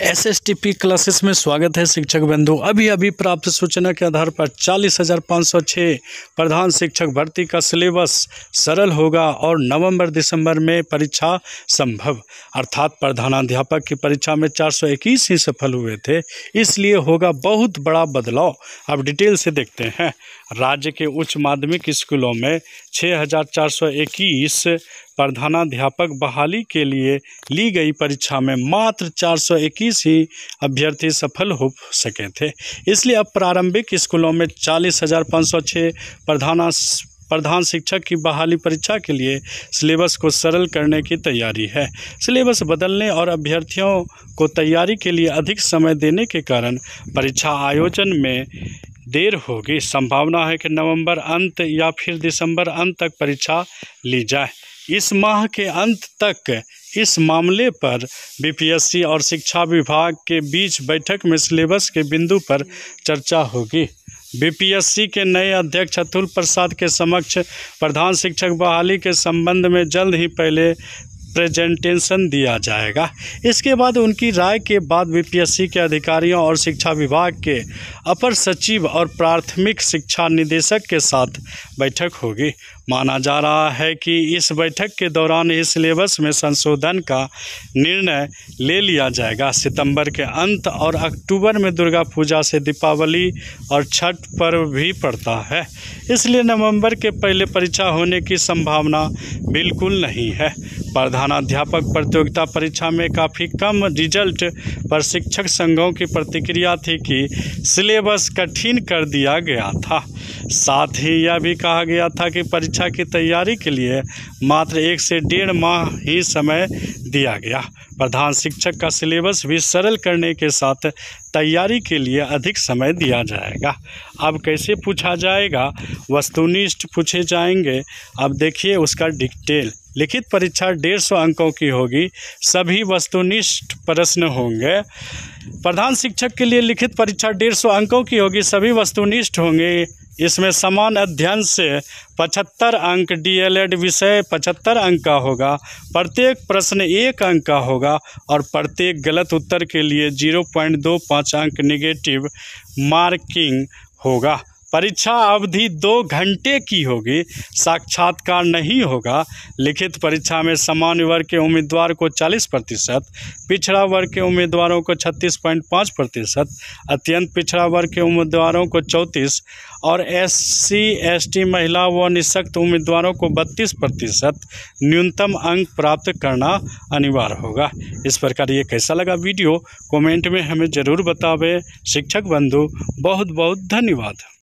एसएसटीपी classes में स्वागत है शिक्षक बंधु। अभी प्राप्त सूचना के आधार पर 40,506 प्रधान शिक्षक भर्ती का सिलेबस सरल होगा और नवंबर-दिसंबर में परीक्षा संभव। अर्थात प्रधानाध्यापक की परीक्षा में 421 ही सफल हुए थे, इसलिए होगा बहुत बड़ा बदलाव। अब डिटेल से देखते हैं। राज्य के उच्च माध्यमिक स्कूलों में 6,421 प्रधानाध्यापक बहाली के लिए ली गई परीक्षा में मात्र 421 ही अभ्यर्थी सफल हो सके थे। इसलिए अब प्रारंभिक स्कूलों में 40,506 प्रधान शिक्षक की बहाली परीक्षा के लिए सिलेबस को सरल करने की तैयारी है। सिलेबस बदलने और अभ्यर्थियों को तैयारी के लिए अधिक समय देने के कारण परीक्षा आयोजन में देर होगी। संभावना है कि नवंबर अंत या फिर दिसंबर अंत तक परीक्षा ली जाए। इस माह के अंत तक इस मामले पर बीपीएससी और शिक्षा विभाग के बीच बैठक में सिलेबस के बिंदु पर चर्चा होगी। बीपीएससी के नए अध्यक्ष अतुल प्रसाद के समक्ष प्रधान शिक्षक बहाली के संबंध में जल्द ही पहले प्रेजेंटेशन दिया जाएगा। इसके बाद उनकी राय के बाद बीपीएससी के अधिकारियों और शिक्षा विभाग के अपर सचिव और प्राथमिक शिक्षा निदेशक के साथ बैठक होगी। माना जा रहा है कि इस बैठक के दौरान ही सिलेबस में संशोधन का निर्णय ले लिया जाएगा। सितंबर के अंत और अक्टूबर में दुर्गा पूजा से दीपावली और छठ पर्व भी पड़ता है, इसलिए नवंबर के पहले परीक्षा होने की संभावना बिल्कुल नहीं है। प्रधानाध्यापक प्रतियोगिता परीक्षा में काफ़ी कम रिजल्ट पर शिक्षक संघों की प्रतिक्रिया थी कि सिलेबस कठिन कर दिया गया था। साथ ही यह भी कहा गया था कि परीक्षा की तैयारी के लिए मात्र 1 से 1.5 माह ही समय दिया गया। प्रधान शिक्षक का सिलेबस भी सरल करने के साथ तैयारी के लिए अधिक समय दिया जाएगा। अब कैसे पूछा जाएगा? वस्तुनिष्ठ पूछे जाएंगे। अब देखिए उसका डिटेल। लिखित परीक्षा 150 अंकों की होगी। सभी वस्तुनिष्ठ प्रश्न होंगे। प्रधान शिक्षक के लिए लिखित परीक्षा 150 अंकों की होगी, सभी वस्तुनिष्ठ होंगे। इसमें समान अध्ययन से 75 अंक, डीएलएड विषय 75 अंक का होगा। प्रत्येक प्रश्न 1 अंक का होगा और प्रत्येक गलत उत्तर के लिए 0.25 अंक निगेटिव मार्किंग होगा। परीक्षा अवधि 2 घंटे की होगी। साक्षात्कार नहीं होगा। लिखित परीक्षा में सामान्य वर्ग के उम्मीदवार को 40%, पिछड़ा वर्ग के उम्मीदवारों को 36.5%, अत्यंत पिछड़ा वर्ग के उम्मीदवारों को 34% और SC/ST महिला व निःशक्त उम्मीदवारों को 32% न्यूनतम अंक प्राप्त करना अनिवार्य होगा। इस प्रकार ये कैसा लगा वीडियो कमेंट में हमें ज़रूर बतावें। शिक्षक बंधु बहुत बहुत धन्यवाद।